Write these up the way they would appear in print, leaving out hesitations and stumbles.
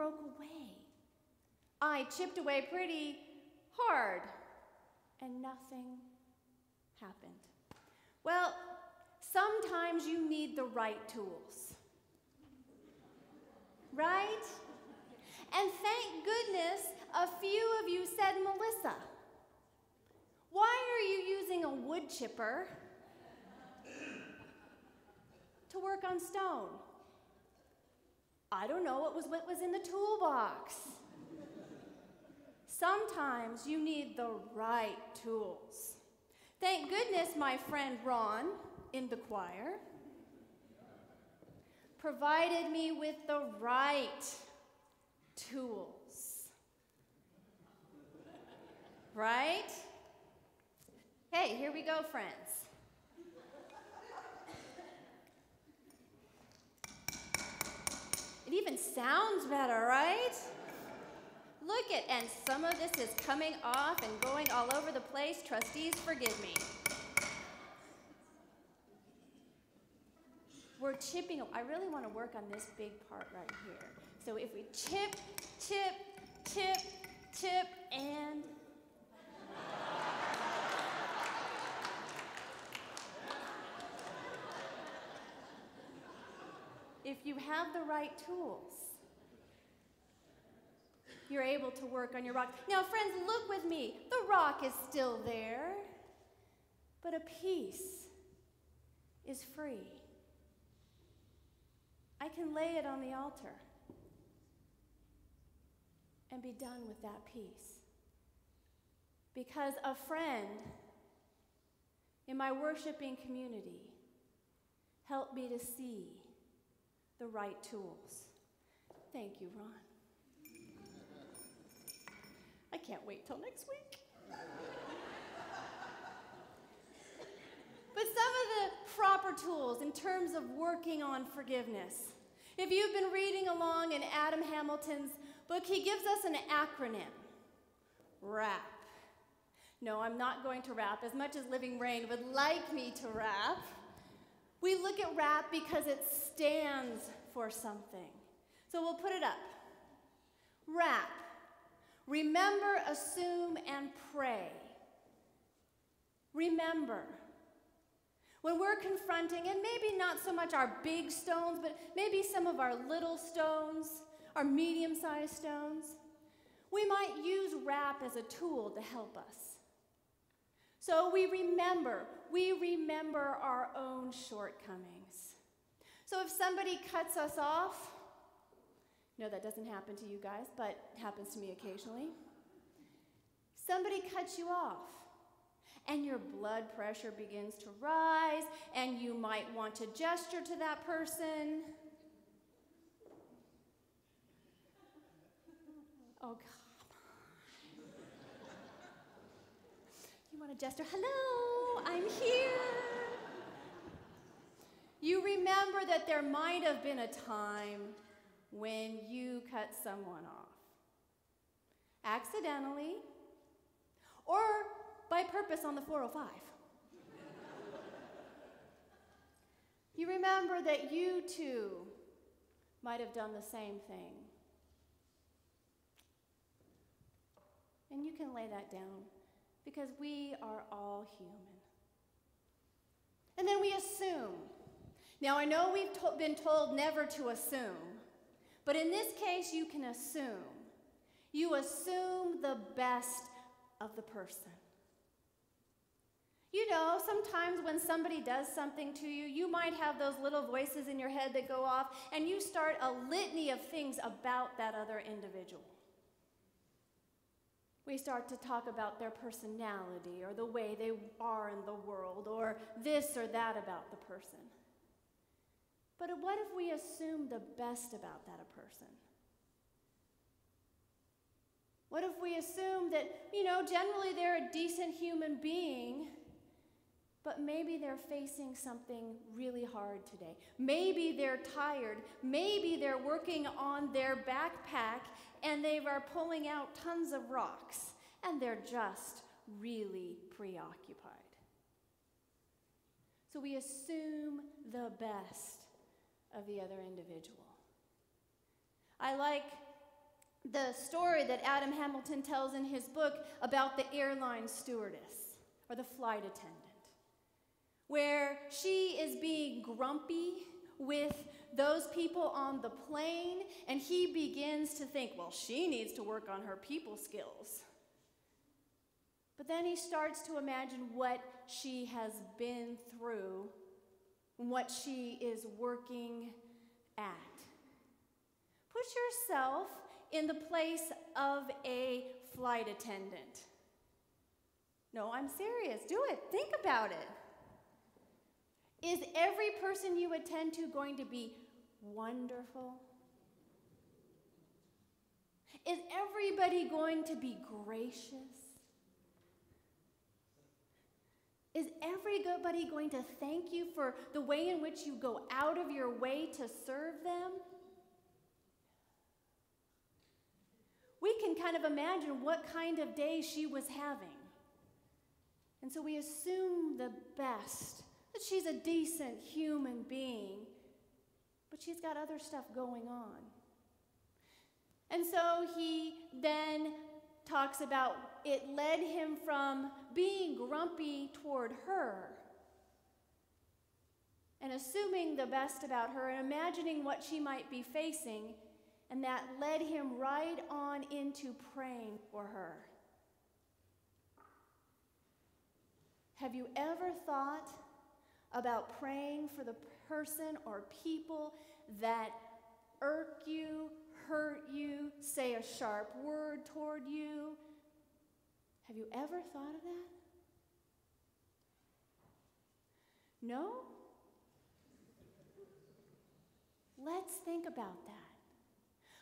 broke away. I chipped away pretty hard, and nothing happened. Well, sometimes you need the right tools, right? And thank goodness a few of you said, Melissa, why are you using a wood chipper to work on stone? I don't know, what was in the toolbox. Sometimes you need the right tools. Thank goodness my friend Ron in the choir provided me with the right tools. Right? Hey, here we go, friends. It even sounds better, right? Look at, and some of this is coming off and going all over the place. Trustees, forgive me. We're chipping. I really want to work on this big part right here. So if we chip, chip, chip, chip, and... if you have the right tools, you're able to work on your rock. Now, friends, look with me. The rock is still there, but a piece is free. I can lay it on the altar and be done with that piece. Because a friend in my worshiping community helped me to see the right tools. Thank you, Ron. I can't wait till next week. But some of the proper tools in terms of working on forgiveness. If you've been reading along in Adam Hamilton's book, he gives us an acronym, RAP. No, I'm not going to rap as much as Living Rain would like me to rap. We look at RAP because it stands for something. So we'll put it up. RAP. Remember, assume, and pray. Remember. When we're confronting, and maybe not so much our big stones, but maybe some of our little stones, our medium-sized stones, we might use RAP as a tool to help us. So we remember our own shortcomings. So if somebody cuts us off, no, that doesn't happen to you guys, but it happens to me occasionally. Somebody cuts you off, and your blood pressure begins to rise, and you might want to gesture to that person. Oh, God. You want to gesture, hello, I'm here. You remember that there might have been a time when you cut someone off. Accidentally, or by purpose on the 405. You remember that you too might have done the same thing. And you can lay that down because we are all human. And then we assume. Now, I know we've been told never to assume, but in this case, you can assume. You assume the best of the person. You know, sometimes when somebody does something to you, you might have those little voices in your head that go off, and you start a litany of things about that other individual. We start to talk about their personality, or the way they are in the world, or this or that about the person. But what if we assume the best about that person? What if we assume that, you know, generally they're a decent human being, but maybe they're facing something really hard today. Maybe they're tired. Maybe they're working on their backpack and they are pulling out tons of rocks and they're just really preoccupied. So we assume the best of the other individual. I like the story that Adam Hamilton tells in his book about the airline stewardess or the flight attendant, where she is being grumpy with those people on the plane, and he begins to think, well, she needs to work on her people skills. But then he starts to imagine what she has been through and what she is working at. Put yourself in the place of a flight attendant. No, I'm serious. Do it. Think about it. Is every person you attend to going to be wonderful? Is everybody going to be gracious? Is everybody going to thank you for the way in which you go out of your way to serve them? We can kind of imagine what kind of day she was having. And so we assume the best, that she's a decent human being, but she's got other stuff going on. And so he then talks about it led him from being grumpy toward her and assuming the best about her and imagining what she might be facing, and that led him right on into praying for her. Have you ever thought about praying for the person or people that irk you, hurt you, say a sharp word toward you? Have you ever thought of that? No? Let's think about that.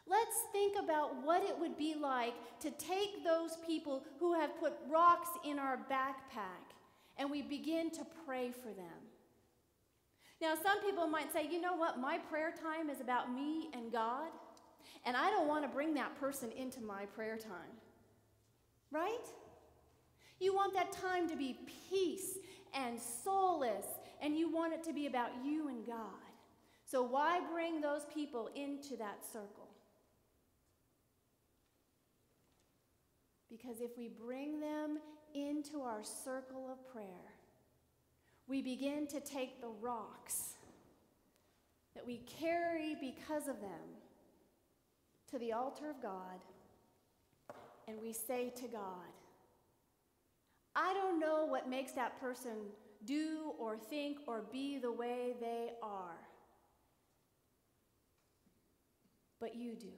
Let's think about what it would be like to take those people who have put rocks in our backpack and we begin to pray for them. Now, some people might say, you know what, my prayer time is about me and God, and I don't want to bring that person into my prayer time. Right? You want that time to be peace and solace, and you want it to be about you and God. So why bring those people into that circle? Because if we bring them into our circle of prayer, we begin to take the rocks that we carry because of them to the altar of God, and we say to God, I don't know what makes that person do or think or be the way they are, but you do.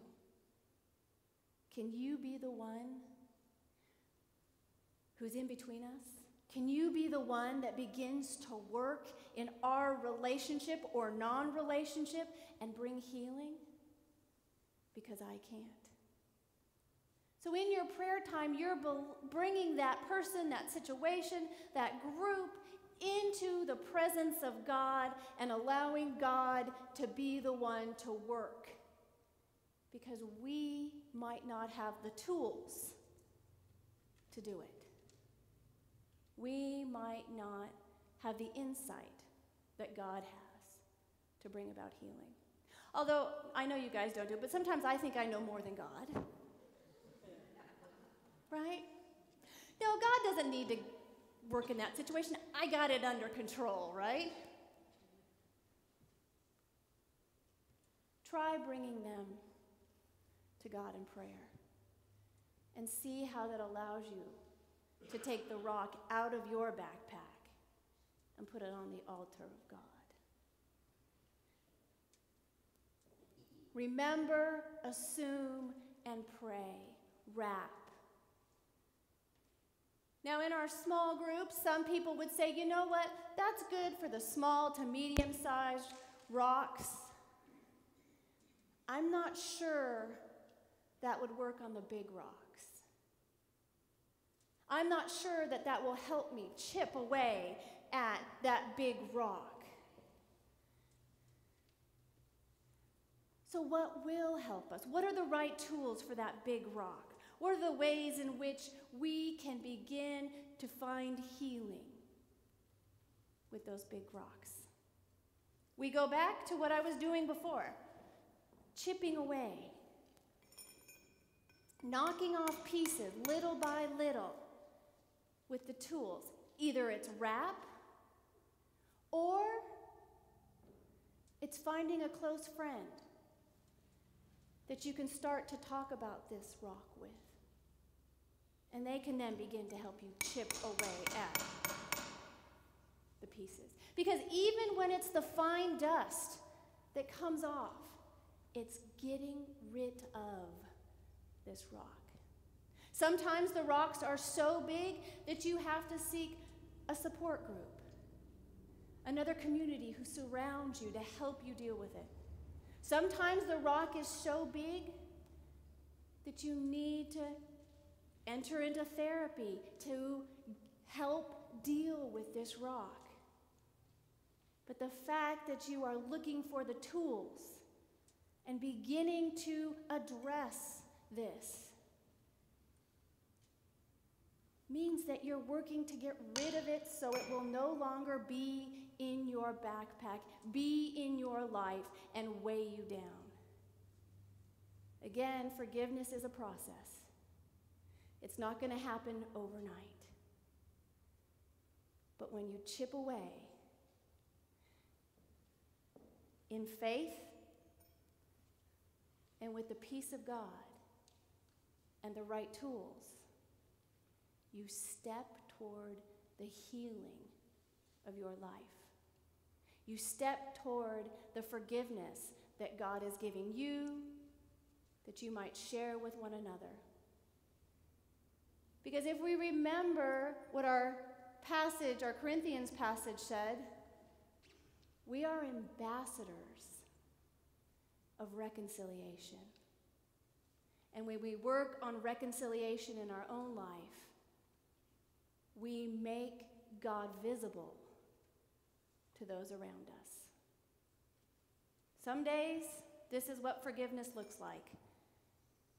Can you be the one who's in between us? Can you be the one that begins to work in our relationship or non-relationship and bring healing? Because I can't. So in your prayer time, you're bringing that person, that situation, that group into the presence of God and allowing God to be the one to work. Because we might not have the tools to do it. We might not have the insight that God has to bring about healing. Although, I know you guys don't do it, but sometimes I think I know more than God. Right? No, God doesn't need to work in that situation. I got it under control, right? Try bringing them to God in prayer and see how that allows you to take the rock out of your backpack and put it on the altar of God. Remember, assume, and pray. Wrap. Now, in our small groups, some people would say, you know what, that's good for the small to medium-sized rocks. I'm not sure that would work on the big rocks. I'm not sure that that will help me chip away at that big rock. So what will help us? What are the right tools for that big rock? What are the ways in which we can begin to find healing with those big rocks? We go back to what I was doing before, chipping away. knocking off pieces little by little with the tools. Either it's rap, or it's finding a close friend that you can start to talk about this rock with. And they can then begin to help you chip away at the pieces. Because even when it's the fine dust that comes off, it's getting rid of this rock. Sometimes the rocks are so big that you have to seek a support group, another community who surrounds you to help you deal with it. Sometimes the rock is so big that you need to enter into therapy to help deal with this rock. But the fact that you are looking for the tools and beginning to address this means that you're working to get rid of it so it will no longer be in your backpack, be in your life, and weigh you down. Again, forgiveness is a process. It's not going to happen overnight. But when you chip away in faith and with the peace of God and the right tools, you step toward the healing of your life. You step toward the forgiveness that God is giving you, that you might share with one another. Because if we remember what our Corinthians passage said, we are ambassadors of reconciliation. And when we work on reconciliation in our own life, we make God visible to those around us. Some days, this is what forgiveness looks like.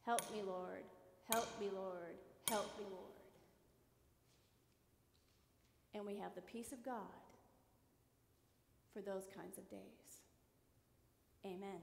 Help me, Lord. Help me, Lord. Help me, Lord. And we have the peace of God for those kinds of days. Amen.